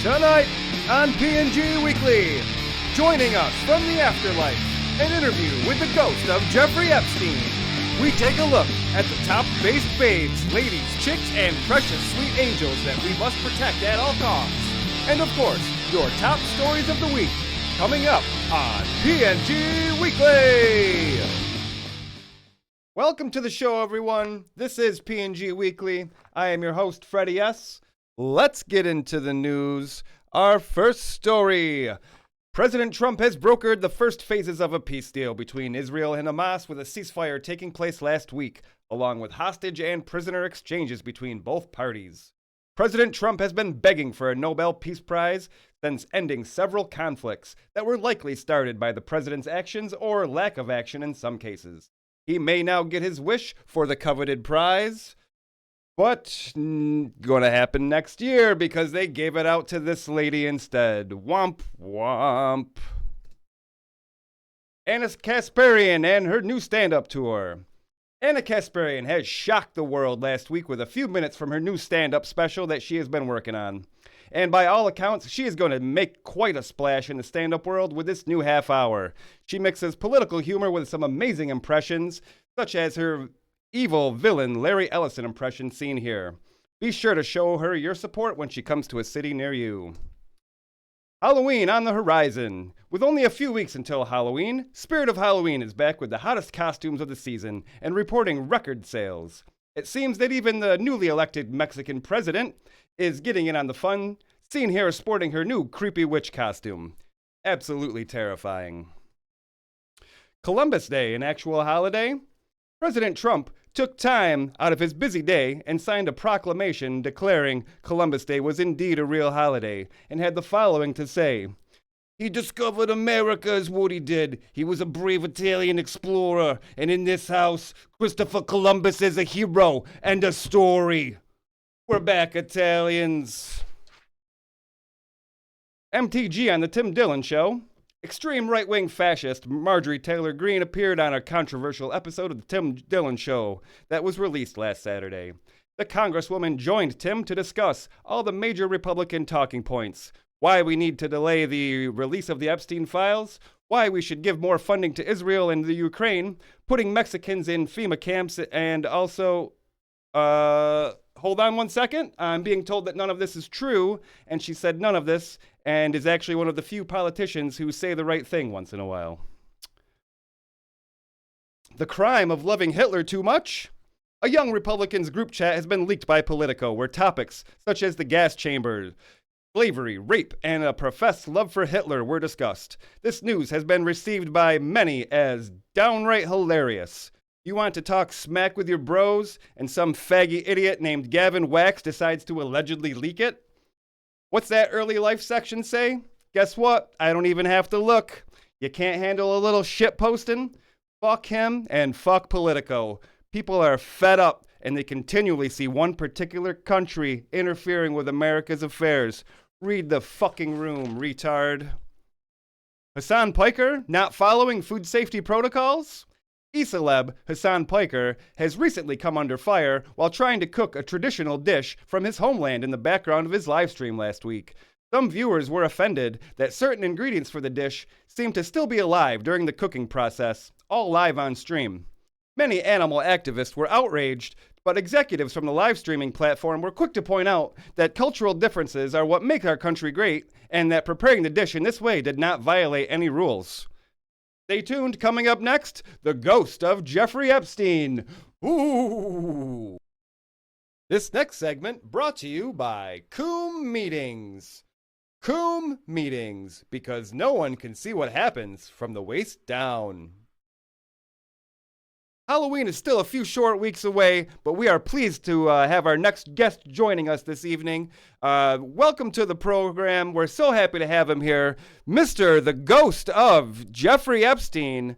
Tonight on P&G Weekly, joining us from the afterlife, an interview with the ghost of Jeffery Epstein. We take a look at the top-based babes, ladies, chicks, and precious sweet angels that we must protect at all costs. And of course, your top stories of the week, coming up on P&G Weekly. Welcome to the show, everyone. This is P&G Weekly. I am your host, Freddie S. Let's get into the news. Our first story. President Trump has brokered the first phases of a peace deal between Israel and Hamas, with a ceasefire taking place last week, along with hostage and prisoner exchanges between both parties. President Trump has been begging for a Nobel Peace Prize since ending several conflicts that were likely started by the president's actions or lack of action in some cases. He may now get his wish for the coveted prize, but gonna happen next year because they gave it out to this lady instead. Womp womp. Ana Kasparian and her new stand-up tour. Ana Kasparian has shocked the world last week with a few minutes from her new stand-up special that she has been working on. And by all accounts, she is going to make quite a splash in the stand-up world with this new half hour. She mixes political humor with some amazing impressions, such as her evil villain Larry Ellison impression seen here. Be sure to show her your support when she comes to a city near you. Halloween on the horizon. With only a few weeks until Halloween, Spirit of Halloween is back with the hottest costumes of the season and reporting record sales. It seems that even the newly elected Mexican president is getting in on the fun, seen here sporting her new creepy witch costume. Absolutely terrifying. Columbus Day, an actual holiday. President Trump took time out of his busy day and signed a proclamation declaring Columbus Day was indeed a real holiday, and had the following to say. He discovered America is what he did. He was a brave Italian explorer, and in this house, Christopher Columbus is a hero and a story. We're back, Italians. MTG on the Tim Dillon Show. Extreme right-wing fascist Marjorie Taylor Greene appeared on a controversial episode of the Tim Dillon Show that was released last Saturday. The Congresswoman joined Tim to discuss all the major Republican talking points, why we need to delay the release of the Epstein files, why we should give more funding to Israel and the Ukraine, putting Mexicans in FEMA camps, and also, hold on one second. I'm being told that none of this is true, and she said none of this, and is actually one of the few politicians who say the right thing once in a while. The crime of loving Hitler too much? A young Republicans group chat has been leaked by Politico, where topics such as the gas chamber, slavery, rape, and a professed love for Hitler were discussed. This news has been received by many as downright hilarious. You want to talk smack with your bros, and some faggy idiot named Gavin Wax decides to allegedly leak it? What's that early life section say? Guess what? I don't even have to look. You can't handle a little shit posting? Fuck him and fuck Politico. People are fed up, and they continually see one particular country interfering with America's affairs. Read the fucking room, retard. Hasan Piker not following food safety protocols? E-celeb Hasan Piker has recently come under fire while trying to cook a traditional dish from his homeland in the background of his live stream last week. Some viewers were offended that certain ingredients for the dish seemed to still be alive during the cooking process, all live on stream. Many animal activists were outraged, but executives from the live streaming platform were quick to point out that cultural differences are what make our country great, and that preparing the dish in this way did not violate any rules. Stay tuned. Coming up next, the ghost of Jeffery Epstein. Ooh. This next segment brought to you by Coom Meetings. Coom Meetings, because no one can see what happens from the waist down. Halloween is still a few short weeks away, but we are pleased to have our next guest joining us this evening. Welcome to the program. We're so happy to have him here, Mr. the Ghost of Jeffery Epstein.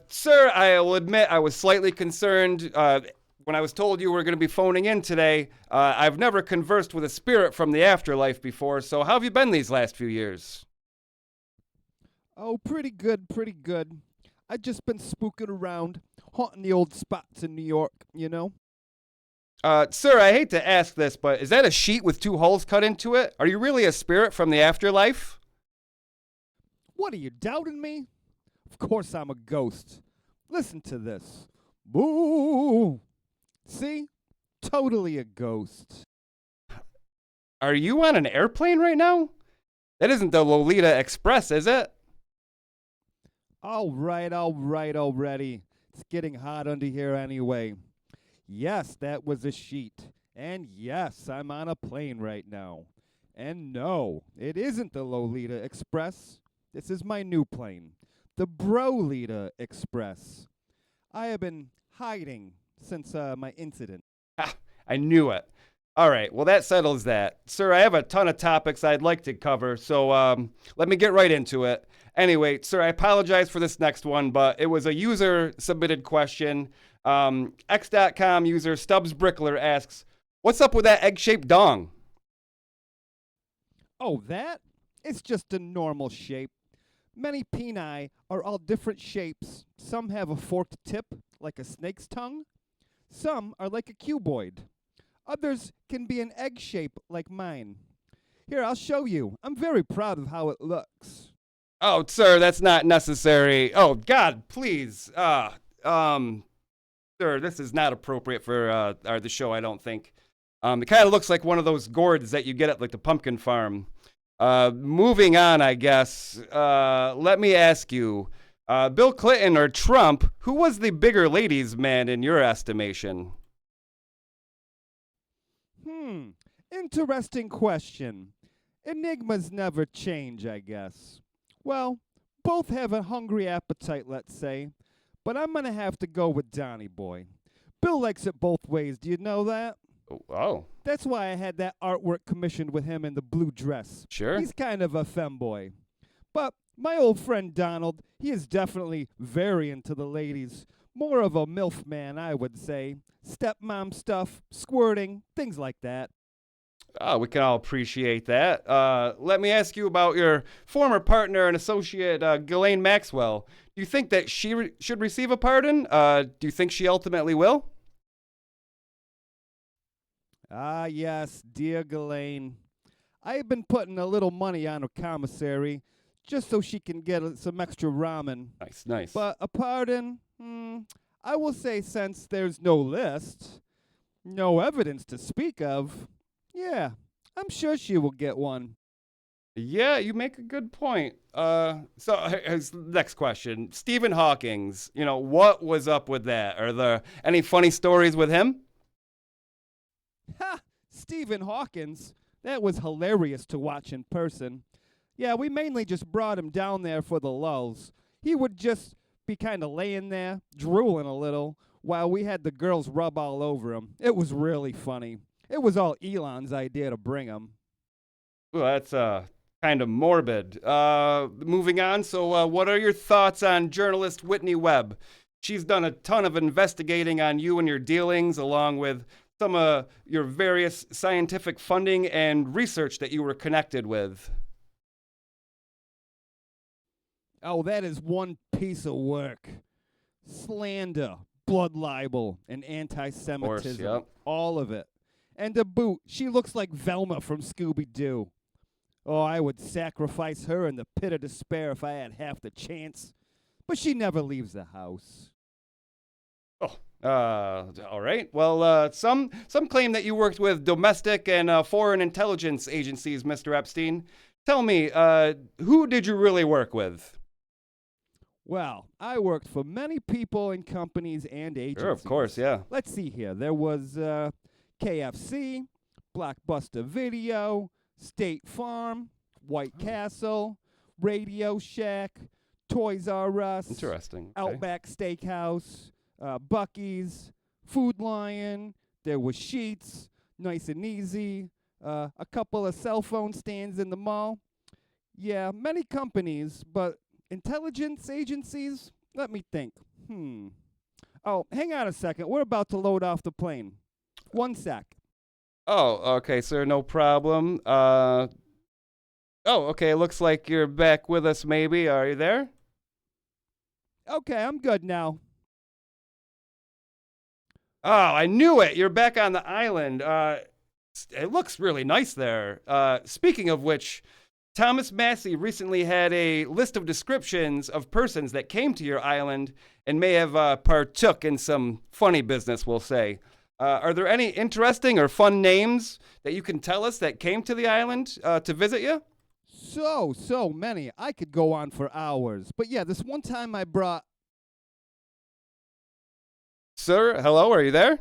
Sir, I will admit I was slightly concerned when I was told you were going to be phoning in today. I've never conversed with a spirit from the afterlife before, so how have you been these last few years? Oh, pretty good, pretty good. I've just been spooking around, haunting the old spots in New York, you know? Sir, I hate to ask this, but is that a sheet with two holes cut into it? Are you really a spirit from the afterlife? What are you doubting me? Of course I'm a ghost. Listen to this. Boo! See? Totally a ghost. Are you on an airplane right now? That isn't the Lolita Express, is it? All right already. It's getting hot under here anyway. Yes, that was a sheet. And yes, I'm on a plane right now. And no, it isn't the Lolita Express. This is my new plane, the Brolita Express. I have been hiding since my incident. Ah, I knew it. All right, well, that settles that. Sir, I have a ton of topics I'd like to cover, so let me get right into it. Anyway, sir, I apologize for this next one, but it was a user-submitted question. X.com user Stubbs Brickler asks, what's up with that egg-shaped dong? Oh, that? It's just a normal shape. Many peni are all different shapes. Some have a forked tip, like a snake's tongue. Some are like a cuboid. Others can be an egg shape, like mine. Here, I'll show you. I'm very proud of how it looks. Oh, sir, that's not necessary. Oh, God, please. Sir, this is not appropriate for the show, I don't think. It kind of looks like one of those gourds that you get at like the pumpkin farm. Moving on, I guess. Let me ask you, Bill Clinton or Trump, who was the bigger ladies' man in your estimation? Interesting question. Enigmas never change, I guess. Well, both have a hungry appetite, let's say. But I'm going to have to go with Donnie Boy. Bill likes it both ways, do you know that? Oh. That's why I had that artwork commissioned with him in the blue dress. Sure. He's kind of a femboy. But my old friend Donald, he is definitely very into the ladies. More of a MILF man, I would say. Stepmom stuff, squirting, things like that. Oh, we can all appreciate that. Let me ask you about your former partner and associate, Ghislaine Maxwell. Do you think that she should receive a pardon? Do you think she ultimately will? Ah, yes, dear Ghislaine. I have been putting a little money on her commissary just so she can get some extra ramen. Nice. But a pardon, I will say since there's no list, no evidence to speak of, yeah, I'm sure she will get one. Yeah, you make a good point. Here's the next question. Stephen Hawking's, what was up with that? Are there any funny stories with him? Ha! Stephen Hawkins. That was hilarious to watch in person. Yeah, we mainly just brought him down there for the lulz. He would just be kind of laying there, drooling a little, while we had the girls rub all over him. It was really funny. It was all Elon's idea to bring him. Well, that's kind of morbid. Moving on, so what are your thoughts on journalist Whitney Webb? She's done a ton of investigating on you and your dealings, along with some of your various scientific funding and research that you were connected with. Oh, that is one piece of work. Slander, blood libel, and anti-Semitism. Yep. All of it. And to boot, she looks like Velma from Scooby-Doo. Oh, I would sacrifice her in the pit of despair if I had half the chance. But she never leaves the house. Oh, all right. Well, some claim that you worked with domestic and foreign intelligence agencies, Mr. Epstein. Tell me, who did you really work with? Well, I worked for many people and companies and agencies. Sure, of course, yeah. Let's see here. There was KFC, Blockbuster Video, State Farm, White Castle, Radio Shack, Toys R Us, Interesting. Okay. Outback Steakhouse, Buc-ee's, Food Lion. There was Sheetz, Nice and Easy, a couple of cell phone stands in the mall. Yeah, many companies, but intelligence agencies? Let me think. Oh, hang on a second. We're about to load off the plane. One sec. Oh, okay, sir, no problem. Okay, looks like you're back with us, maybe. Are you there? Okay, I'm good now. Oh, I knew it. You're back on the island. It looks really nice there. Speaking of which, Thomas Massey recently had a list of descriptions of persons that came to your island and may have partook in some funny business, we'll say. Are there any interesting or fun names that you can tell us that came to the island to visit you? So many. I could go on for hours. But yeah, this one time I brought. Sir, hello, are you there?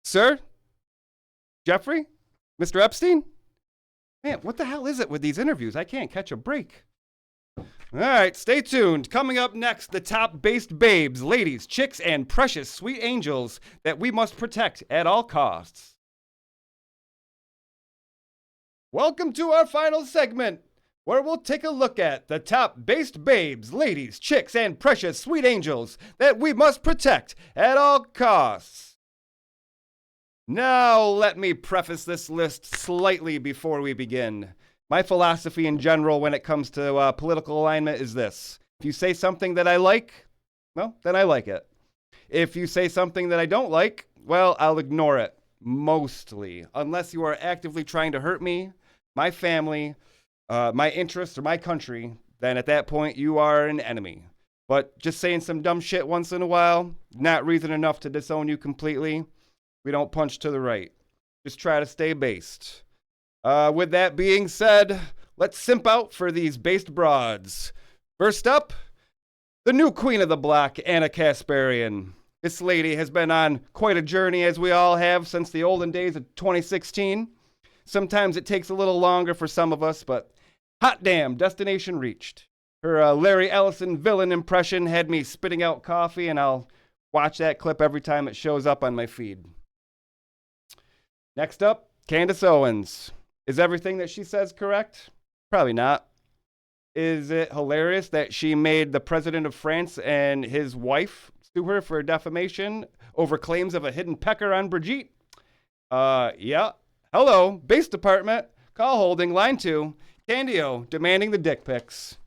Sir? Jeffrey? Mr. Epstein? Man, what the hell is it with these interviews? I can't catch a break. All right, stay tuned. Coming up next, the top based babes, ladies, chicks, and precious sweet angels that we must protect at all costs. Welcome to our final segment, where we'll take a look at the top based babes, ladies, chicks, and precious sweet angels that we must protect at all costs. Now, let me preface this list slightly before we begin. My philosophy in general when it comes to political alignment is this. If you say something that I like, well, then I like it. If you say something that I don't like, well, I'll ignore it. Mostly. Unless you are actively trying to hurt me, my family, my interests, or my country, then at that point you are an enemy. But just saying some dumb shit once in a while, not reason enough to disown you completely. We don't punch to the right. Just try to stay based. With that being said, let's simp out for these based broads. First up, the new queen of the block, Ana Kasparian. This lady has been on quite a journey, as we all have, since the olden days of 2016. Sometimes it takes a little longer for some of us, but hot damn, destination reached. Her Larry Ellison villain impression had me spitting out coffee, and I'll watch that clip every time it shows up on my feed. Next up, Candace Owens. Is everything that she says correct? Probably not. Is it hilarious that she made the president of France and his wife sue her for defamation over claims of a hidden pecker on Brigitte? Yeah. Hello, base department. Call holding, line 2. Candio, demanding the dick pics.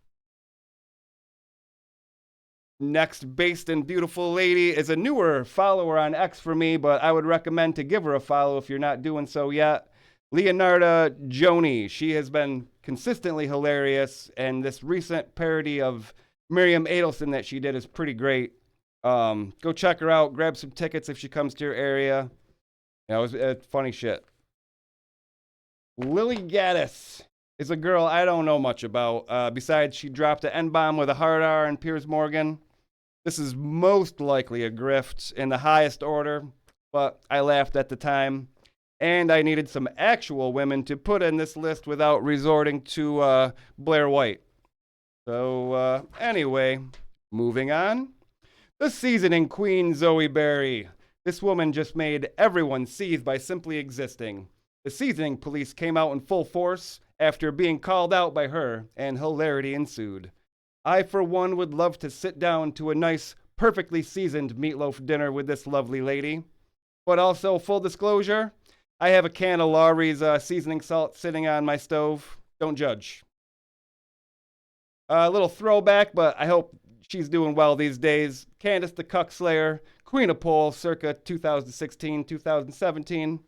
Next based and beautiful lady is a newer follower on X for me, but I would recommend to give her a follow if you're not doing so yet. Leonarda Joni. She has been consistently hilarious, and this recent parody of Miriam Adelson that she did is pretty great. Go check her out. Grab some tickets if she comes to your area. It was funny shit. Lily Gaddis is a girl I don't know much about. Besides, she dropped an N-bomb with a hard R in Piers Morgan. This is most likely a grift in the highest order, but I laughed at the time. And I needed some actual women to put in this list without resorting to Blair White. So, anyway, moving on. The seasoning queen, Zoe Berry. This woman just made everyone seethe by simply existing. The seasoning police came out in full force after being called out by her, and hilarity ensued. I, for one, would love to sit down to a nice, perfectly seasoned meatloaf dinner with this lovely lady. But also, full disclosure, I have a can of Lawry's seasoning salt sitting on my stove. Don't judge. A little throwback, but I hope she's doing well these days. Candace the Cuck Slayer, Queen of Pole, circa 2016, 2017.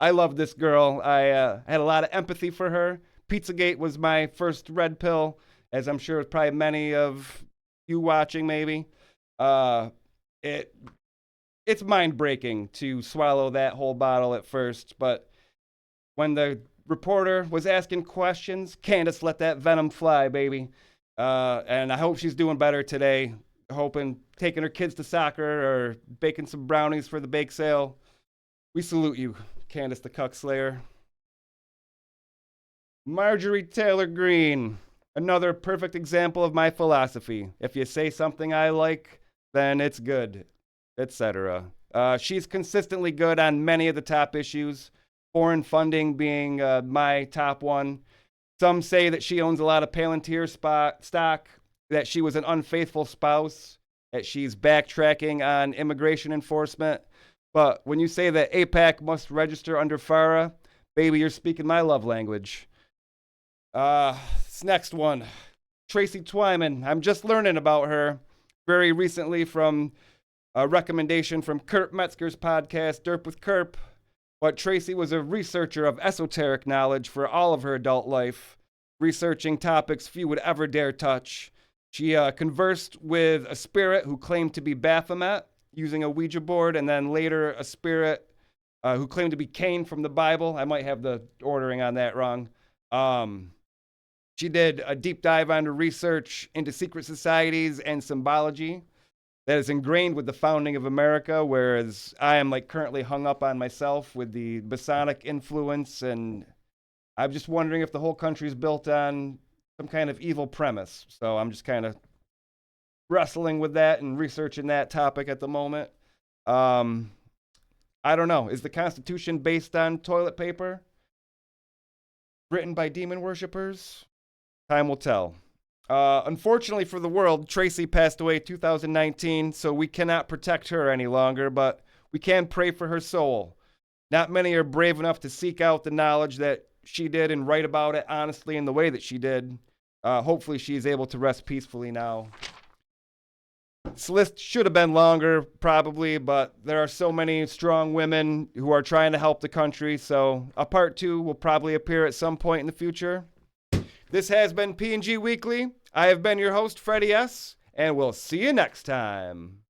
I love this girl. I had a lot of empathy for her. Pizzagate was my first red pill, as I'm sure probably many of you watching maybe. It's mind-breaking to swallow that whole bottle at first, but when the reporter was asking questions, Candace let that venom fly, baby. And I hope she's doing better today. Hoping taking her kids to soccer or baking some brownies for the bake sale. We salute you, Candace the Cuck Slayer. Marjorie Taylor Greene. Another perfect example of my philosophy. If you say something I like, then it's good, etc. She's consistently good on many of the top issues, foreign funding being my top one. Some say that she owns a lot of Palantir stock, that she was an unfaithful spouse, that she's backtracking on immigration enforcement. But when you say that APAC must register under FARA, baby, you're speaking my love language. This next one, Tracy Twyman. I'm just learning about her very recently from A recommendation from Kurt Metzger's podcast, Derp with Kerp. But Tracy was a researcher of esoteric knowledge for all of her adult life, researching topics few would ever dare touch. She conversed with a spirit who claimed to be Baphomet using a Ouija board, and then later a spirit who claimed to be Cain from the Bible. I might have the ordering on that wrong. She did a deep dive onto research into secret societies and symbology that is ingrained with the founding of America, whereas I am like currently hung up on myself with the Masonic influence, and I'm just wondering if the whole country is built on some kind of evil premise. So I'm just kind of wrestling with that and researching that topic at the moment. I don't know. Is the Constitution based on toilet paper? Written by demon worshippers? Time will tell. Unfortunately for the world, Tracy passed away 2019, so we cannot protect her any longer, but we can pray for her soul. Not many are brave enough to seek out the knowledge that she did and write about it honestly in the way that she did. Hopefully she is able to rest peacefully now. This list should have been longer, probably, but there are so many strong women who are trying to help the country, so a part 2 will probably appear at some point in the future. This has been P&G Weekly. I have been your host, Freddie S., and we'll see you next time.